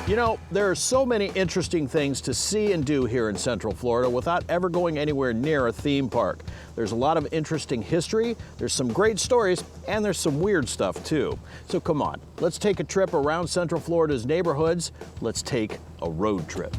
You know, there are so many interesting things to see and do here in Central Florida without ever going anywhere near a theme park. There's a lot of interesting history, there's some great stories, and there's some weird stuff too. So come on, let's take a trip around Central Florida's neighborhoods. Let's take a road trip.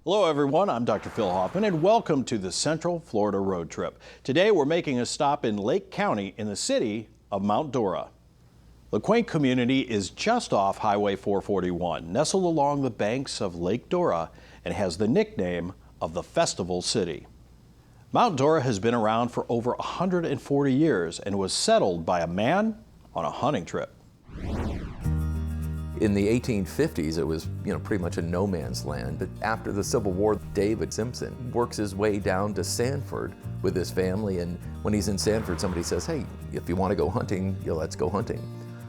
Hello everyone, I'm Dr. Phil Hoffman and welcome to the Central Florida Road Trip. Today we're making a stop in Lake County in the city of Mount Dora. The quaint community is just off Highway 441, nestled along the banks of Lake Dora, and has the nickname of the Festival City. Mount Dora has been around for over 140 years and was settled by a man on a hunting trip. In the 1850s, it was, pretty much a no man's land. But after the Civil War, David Simpson works his way down to Sanford with his family. And when he's in Sanford, somebody says, hey, if you want to go hunting, let's go hunting.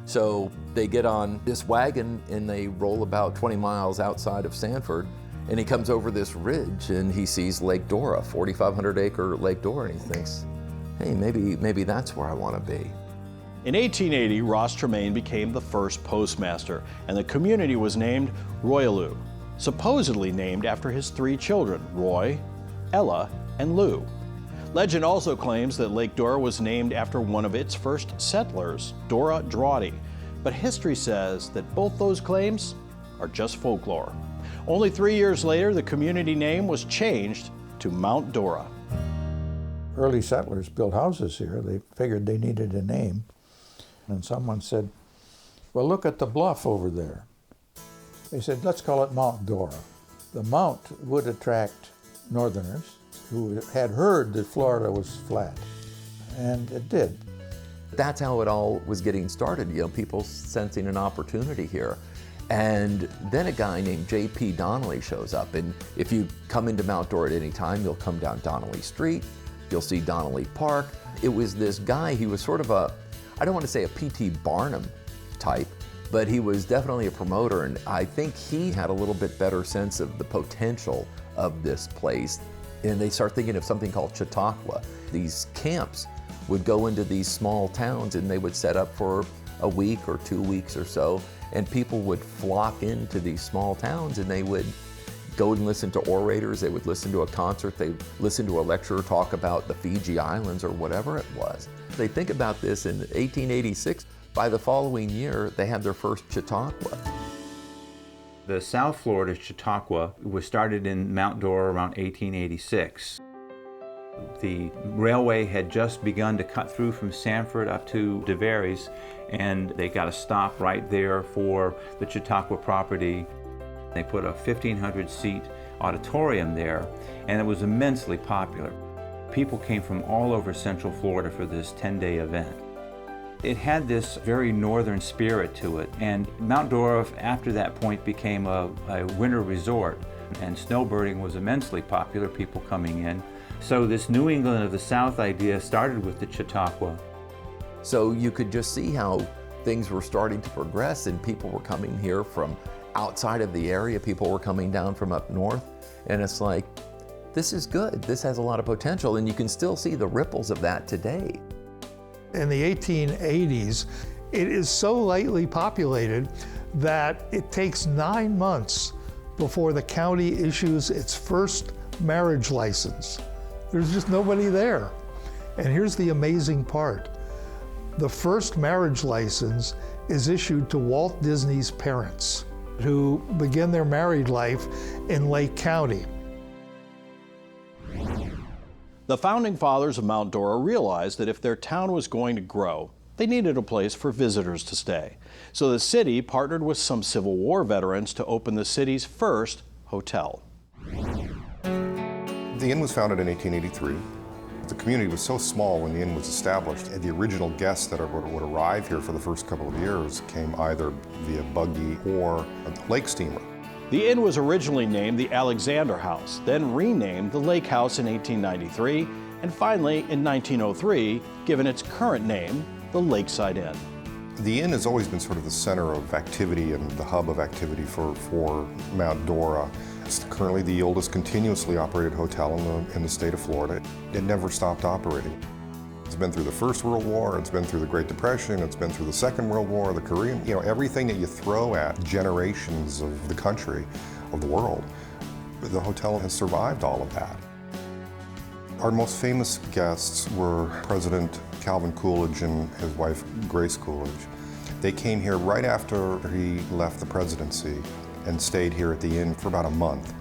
So they get on this wagon and they roll about 20 miles outside of Sanford. And he comes over this ridge and he sees Lake Dora, 4,500 acre Lake Dora. And he thinks, hey, maybe that's where I want to be. In 1880, Ross Tremaine became the first postmaster, and the community was named Royaloo, supposedly named after his three children, Roy, Ella, and Lou. Legend also claims that Lake Dora was named after one of its first settlers, Dora Drawdy, but history says that both those claims are just folklore. Only 3 years later, the community name was changed to Mount Dora. Early settlers built houses here. They figured they needed a name. And someone said, well, look at the bluff over there. They said, let's call it Mount Dora. The mount would attract northerners who had heard that Florida was flat, and it did. That's how it all was getting started, people sensing an opportunity here. And then a guy named J.P. Donnelly shows up, and if you come into Mount Dora at any time, you'll come down Donnelly Street, you'll see Donnelly Park. It was this guy, he was sort of I don't want to say a P.T. Barnum type, but he was definitely a promoter, and I think he had a little bit better sense of the potential of this place. And they start thinking of something called Chautauqua. These camps would go into these small towns and they would set up for a week or 2 weeks or so, and people would flock into these small towns and they would go and listen to orators, they would listen to a concert, they'd listen to a lecturer talk about the Fiji Islands or whatever it was. They think about this in 1886. By the following year, they had their first Chautauqua. The South Florida Chautauqua was started in Mount Dora around 1886. The railway had just begun to cut through from Sanford up to DeVaries, and they got a stop right there for the Chautauqua property. They put a 1,500-seat auditorium there, and it was immensely popular. People came from all over Central Florida for this 10-day event. It had this very northern spirit to it, and Mount Dora after that point became a winter resort, and snowbirding was immensely popular, people coming in. So this New England of the South idea started with the Chautauqua. So you could just see how things were starting to progress, and people were coming here from outside of the area, people were coming down from up north, and it's like, this is good, this has a lot of potential, and you can still see the ripples of that today. In the 1880s, it is so lightly populated that it takes 9 months before the county issues its first marriage license. There's just nobody there. And here's the amazing part. The first marriage license is issued to Walt Disney's parents, who begin their married life in Lake County. The founding fathers of Mount Dora realized that if their town was going to grow, they needed a place for visitors to stay. So the city partnered with some Civil War veterans to open the city's first hotel. The inn was founded in 1883. The community was so small when the inn was established, and the original guests that would arrive here for the first couple of years came either via buggy or a lake steamer. The inn was originally named the Alexander House, then renamed the Lake House in 1893, and finally, in 1903, given its current name, the Lakeside Inn. The inn has always been sort of the center of activity and the hub of activity for Mount Dora. It's currently the oldest continuously operated hotel in the state of Florida. It never stopped operating. It's been through the First World War, it's been through the Great Depression, it's been through the Second World War, the Korean, everything that you throw at generations of the country, of the world, the hotel has survived all of that. Our most famous guests were President Calvin Coolidge and his wife Grace Coolidge. They came here right after he left the presidency and stayed here at the inn for about a month.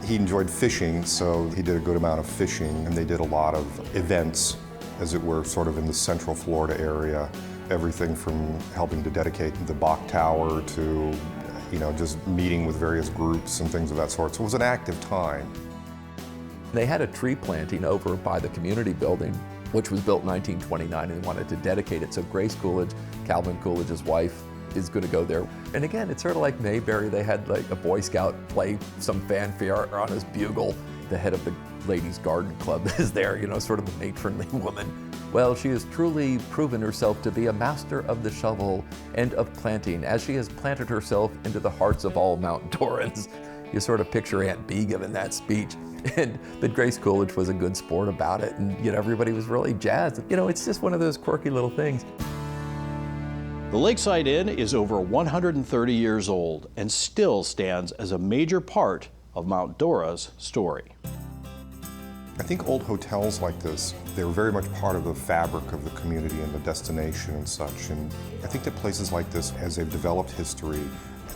He enjoyed fishing, so he did a good amount of fishing, and they did a lot of events, as it were, sort of in the central Florida area. Everything from helping to dedicate the Bach Tower to, just meeting with various groups and things of that sort. So it was an active time. They had a tree planting over by the community building, which was built in 1929, and they wanted to dedicate it. So Grace Coolidge, Calvin Coolidge's wife, is going to go there. And again, it's sort of like Mayberry. They had like a Boy Scout play some fanfare on his bugle. The head of the Ladies Garden Club is there, sort of a matronly woman. Well, she has truly proven herself to be a master of the shovel and of planting, as she has planted herself into the hearts of all Mount Dorans. You sort of picture Aunt Bee giving that speech. But Grace Coolidge was a good sport about it, and everybody was really jazzed. It's just one of those quirky little things. The Lakeside Inn is over 130 years old and still stands as a major part of Mount Dora's story. I think old hotels like this, they're very much part of the fabric of the community and the destination and such. And I think that places like this, as they've developed history,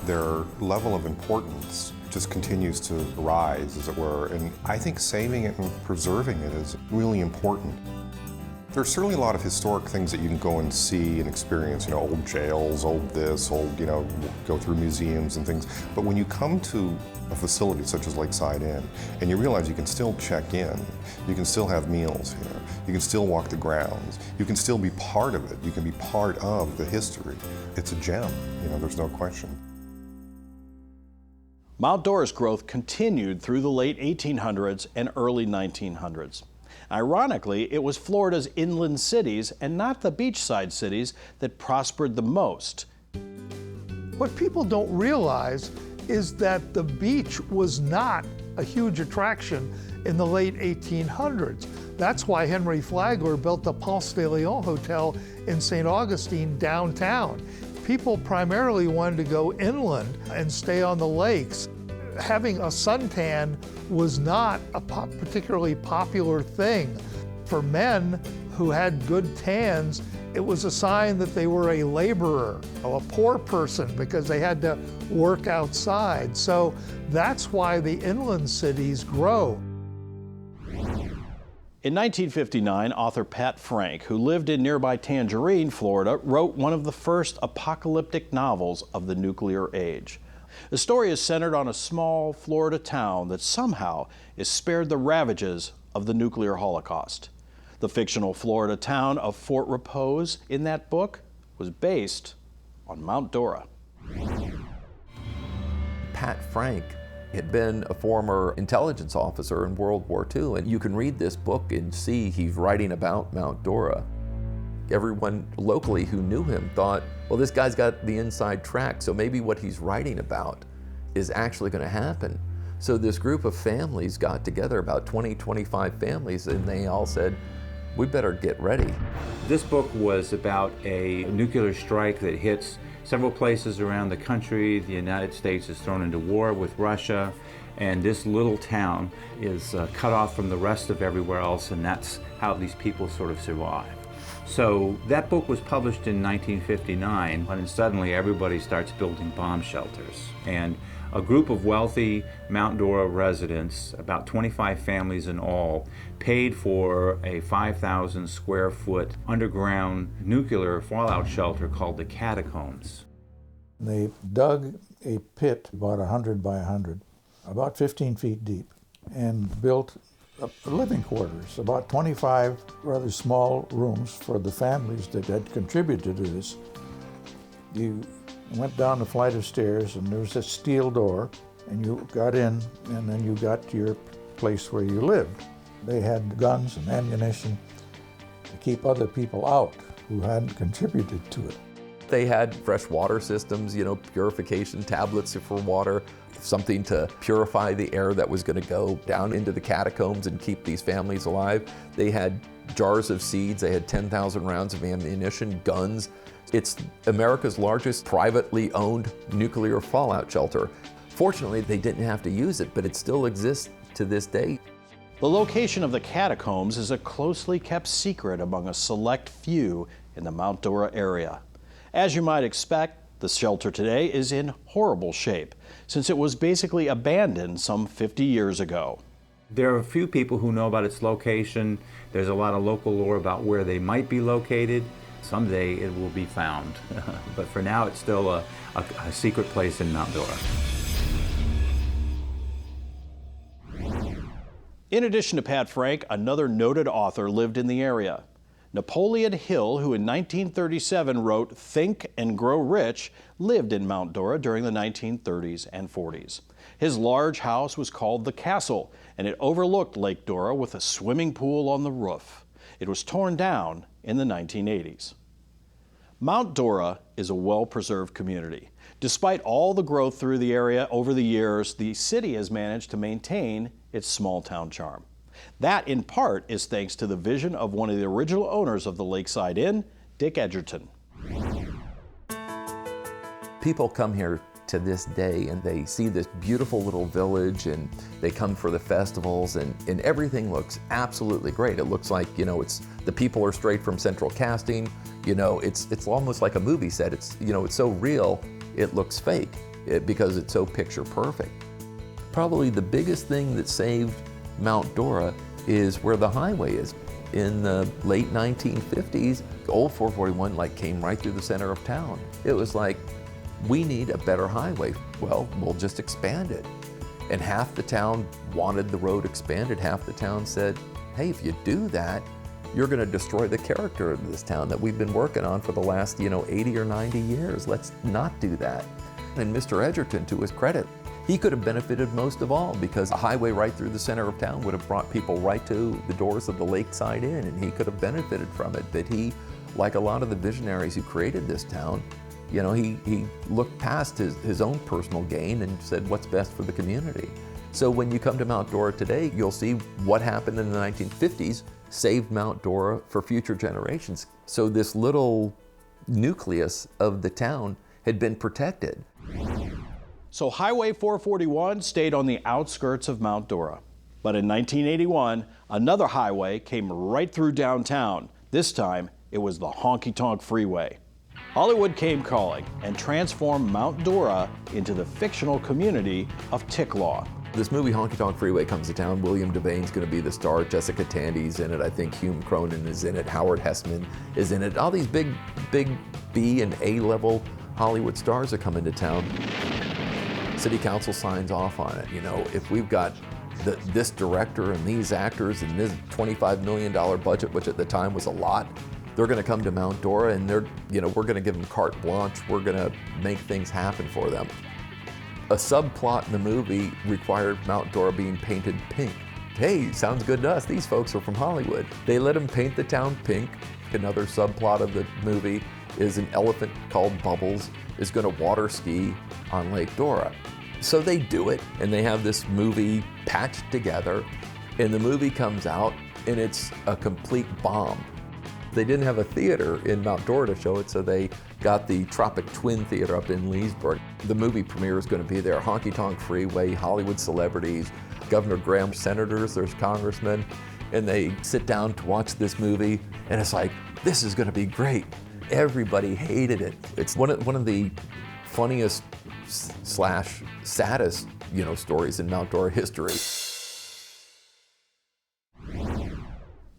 their level of importance just continues to rise, as it were. And I think saving it and preserving it is really important. There's certainly a lot of historic things that you can go and see and experience, old jails, old this, old, go through museums and things. But when you come to a facility such as Lakeside Inn, and you realize you can still check in, you can still have meals here, you can still walk the grounds, you can still be part of it, you can be part of the history. It's a gem, there's no question. Mount Dora's growth continued through the late 1800s and early 1900s. Ironically, it was Florida's inland cities and not the beachside cities that prospered the most. What people don't realize is that the beach was not a huge attraction in the late 1800s. That's why Henry Flagler built the Ponce de Leon Hotel in St. Augustine downtown. People primarily wanted to go inland and stay on the lakes. Having a suntan was not a particularly popular thing. For men who had good tans, it was a sign that they were a laborer, a poor person, because they had to work outside. So that's why the inland cities grow. In 1959, author Pat Frank, who lived in nearby Tangerine, Florida, wrote one of the first apocalyptic novels of the nuclear age. The story is centered on a small Florida town that somehow is spared the ravages of the nuclear holocaust. The fictional Florida town of Fort Repose in that book was based on Mount Dora. Pat Frank had been a former intelligence officer in World War II, and you can read this book and see he's writing about Mount Dora. Everyone locally who knew him thought, well, this guy's got the inside track, so maybe what he's writing about is actually going to happen. So this group of families got together, about 20, 25 families, and they all said, we better get ready. This book was about a nuclear strike that hits several places around the country. The United States is thrown into war with Russia, and this little town is cut off from the rest of everywhere else, and that's how these people sort of survive. So that book was published in 1959, and suddenly everybody starts building bomb shelters. And a group of wealthy Mount Dora residents, about 25 families in all, paid for a 5,000 square foot underground nuclear fallout shelter called the Catacombs. They dug a pit about 100 by 100, about 15 feet deep, and built living quarters, about 25 rather small rooms for the families that had contributed to this. You went down a flight of stairs and there was a steel door, and you got in, and then you got to your place where you lived. They had guns and ammunition to keep other people out who hadn't contributed to it. They had fresh water systems, purification tablets for water, something to purify the air that was going to go down into the catacombs and keep these families alive. They had jars of seeds, they had 10,000 rounds of ammunition, guns. It's America's largest privately owned nuclear fallout shelter. Fortunately, they didn't have to use it, but it still exists to this day. The location of the catacombs is a closely kept secret among a select few in the Mount Dora area. As you might expect, the shelter today is in horrible shape, since it was basically abandoned some 50 years ago. There are a few people who know about its location. There's a lot of local lore about where they might be located. Someday it will be found. But for now, it's still a secret place in Mount Dora. In addition to Pat Frank, another noted author lived in the area. Napoleon Hill, who in 1937 wrote Think and Grow Rich, lived in Mount Dora during the 1930s and 40s. His large house was called the Castle, and it overlooked Lake Dora with a swimming pool on the roof. It was torn down in the 1980s. Mount Dora is a well-preserved community. Despite all the growth through the area over the years, the city has managed to maintain its small-town charm. That, in part, is thanks to the vision of one of the original owners of the Lakeside Inn, Dick Edgerton. People come here to this day and they see this beautiful little village and they come for the festivals and everything looks absolutely great. It looks like, it's the people are straight from Central Casting. It's almost like a movie set. It's so real, it looks fake because it's so picture perfect. Probably the biggest thing that saved Mount Dora is where the highway is. In the late 1950s, old 441 came right through the center of town. It was like, we need a better highway. Well, we'll just expand it. And half the town wanted the road expanded. Half the town said, hey, if you do that, you're going to destroy the character of this town that we've been working on for the last, 80 or 90 years. Let's not do that. And Mr. Edgerton, to his credit, he could have benefited most of all because a highway right through the center of town would have brought people right to the doors of the Lakeside Inn, and he could have benefited from it. But he, like a lot of the visionaries who created this town, he looked past his own personal gain and said, what's best for the community? So when you come to Mount Dora today, you'll see what happened in the 1950s saved Mount Dora for future generations. So this little nucleus of the town had been protected. So Highway 441 stayed on the outskirts of Mount Dora. But in 1981, another highway came right through downtown. This time, it was the Honky Tonk Freeway. Hollywood came calling and transformed Mount Dora into the fictional community of Ticklaw. This movie, Honky Tonk Freeway, comes to town. William Devane's going to be the star. Jessica Tandy's in it. I think Hume Cronin is in it. Howard Hessman is in it. All these big B and A-level Hollywood stars are coming to town. City Council signs off on it. If we've got this director and these actors and this $25 million budget, which at the time was a lot, they're going to come to Mount Dora and we're going to give them carte blanche. We're going to make things happen for them. A subplot in the movie required Mount Dora being painted pink. Hey, sounds good to us. These folks are from Hollywood. They let them paint the town pink. Another subplot of the movie is an elephant called Bubbles is going to water ski on Lake Dora. So they do it, and they have this movie patched together, and the movie comes out, and it's a complete bomb. They didn't have a theater in Mount Dora to show it, so they got the Tropic Twin Theater up in Leesburg. The movie premiere is going to be there. Honky Tonk Freeway, Hollywood celebrities, Governor Graham, senators, there's congressmen, and they sit down to watch this movie, and it's like, this is going to be great. Everybody hated it. It's one of the funniest / saddest, stories in Mount Dora history.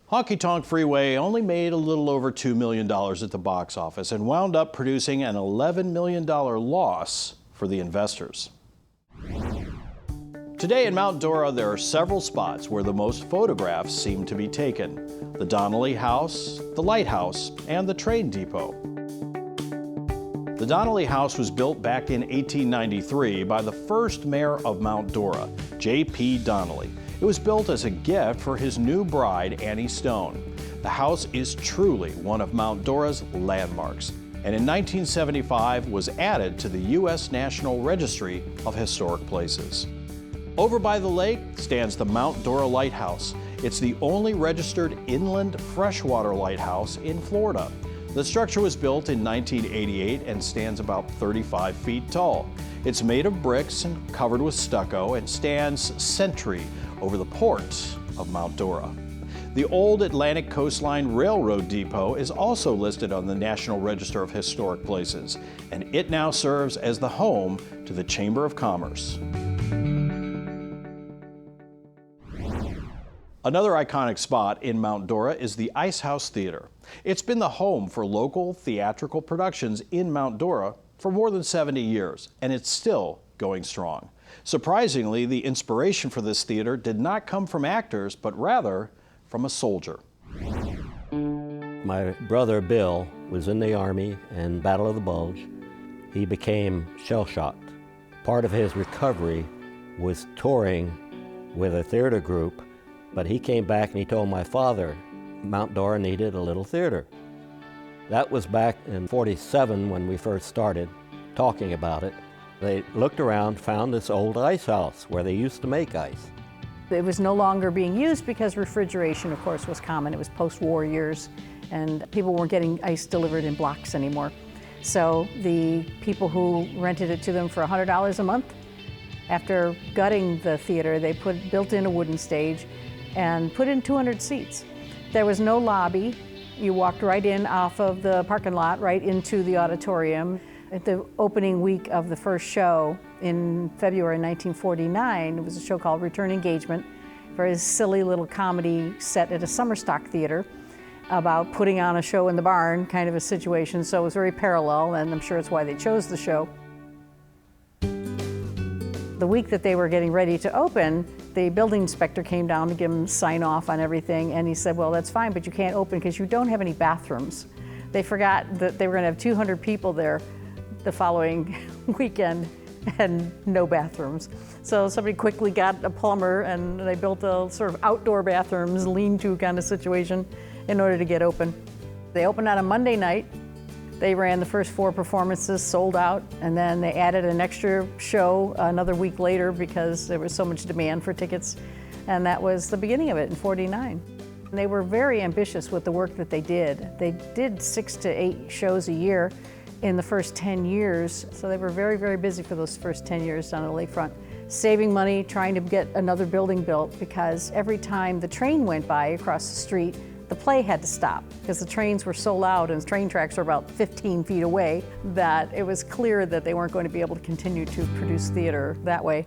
Honky Tonk Freeway only made a little over $2 million at the box office and wound up producing an $11 million loss for the investors. Today in Mount Dora, there are several spots where the most photographs seem to be taken: the Donnelly House, the Lighthouse, and the train depot. The Donnelly House was built back in 1893 by the first mayor of Mount Dora, J.P. Donnelly. It was built as a gift for his new bride, Annie Stone. The house is truly one of Mount Dora's landmarks, and in 1975 was added to the U.S. National Registry of Historic Places. Over by the lake stands the Mount Dora Lighthouse. It's the only registered inland freshwater lighthouse in Florida. The structure was built in 1988 and stands about 35 feet tall. It's made of bricks and covered with stucco and stands sentry over the port of Mount Dora. The old Atlantic Coastline Railroad Depot is also listed on the National Register of Historic Places, and it now serves as the home to the Chamber of Commerce. Another iconic spot in Mount Dora is the Ice House Theater. It's been the home for local theatrical productions in Mount Dora for more than 70 years, and it's still going strong. Surprisingly, the inspiration for this theater did not come from actors, but rather from a soldier. My brother Bill was in the Army in Battle of the Bulge. He became shell-shocked. Part of his recovery was touring with a theater group, but he came back and he told my father Mount Dora needed a little theater. That was back in '47 when we first started talking about it. They looked around, found this old ice house where they used to make ice. It was no longer being used because refrigeration, of course, was common. It was post-war years, and people weren't getting ice delivered in blocks anymore. So the people who rented it to them for $100 a month, after gutting the theater, they built in a wooden stage and put in 200 seats. There was no lobby. You walked right in off of the parking lot, right into the auditorium. At the opening week of the first show in February 1949, it was a show called Return Engagement, very silly little comedy set at a summer stock theater about putting on a show in the barn kind of a situation. So it was very parallel, and I'm sure it's why they chose the show. The week that they were getting ready to open, the building inspector came down to give them sign off on everything, and he said, well, that's fine, but you can't open because you don't have any bathrooms. They forgot that they were going to have 200 people there the following weekend and no bathrooms. So somebody quickly got a plumber and they built a sort of outdoor bathrooms, lean-to kind of situation in order to get open. They opened on a Monday night. They ran the first 4 performances, sold out, and then they added an extra show another week later because there was so much demand for tickets, and that was the beginning of it in '49. They were very ambitious with the work that they did. They did 6 to 8 shows a year in the first 10 years, so they were very, very busy for those first 10 years down the lakefront, saving money, trying to get another building built, because every time the train went by across the street, the play had to stop because the trains were so loud and the train tracks were about 15 feet away that it was clear that they weren't going to be able to continue to produce theater that way.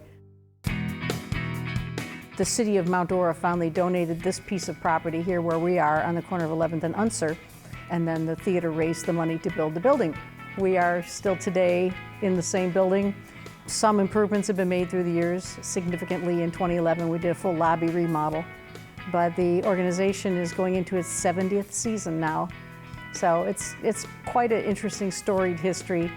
The city of Mount Dora finally donated this piece of property here where we are on the corner of 11th and Unser, and then the theater raised the money to build the building. We are still today in the same building. Some improvements have been made through the years. Significantly in 2011, we did a full lobby remodel. But the organization is going into its 70th season now. So it's quite an interesting storied history.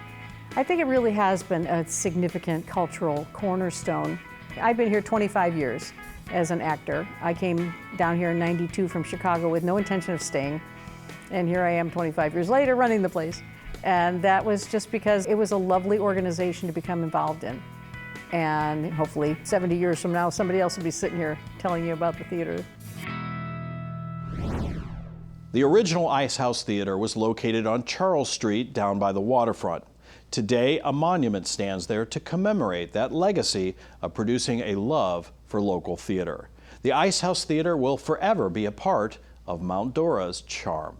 I think it really has been a significant cultural cornerstone. I've been here 25 years as an actor. I came down here in '92 from Chicago with no intention of staying. And here I am 25 years later running the place. And that was just because it was a lovely organization to become involved in. And hopefully 70 years from now, somebody else will be sitting here telling you about the theater. The original Ice House Theater was located on Charles Street down by the waterfront. Today, a monument stands there to commemorate that legacy of producing a love for local theater. The Ice House Theater will forever be a part of Mount Dora's charm.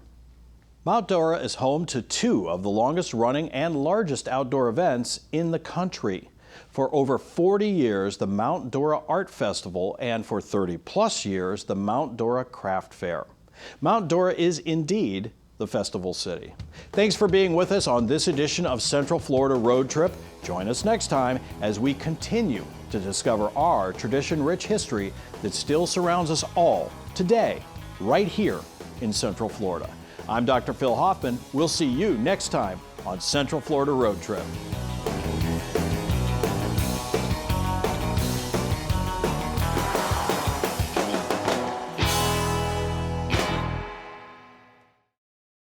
Mount Dora is home to 2 of the longest running and largest outdoor events in the country. For over 40 years, the Mount Dora Art Festival, and for 30+ years, the Mount Dora Craft Fair. Mount Dora is indeed the festival city. Thanks for being with us on this edition of Central Florida Road Trip. Join us next time as we continue to discover our tradition-rich history that still surrounds us all today, right here in Central Florida. I'm Dr. Phil Hoffman. We'll see you next time on Central Florida Road Trip.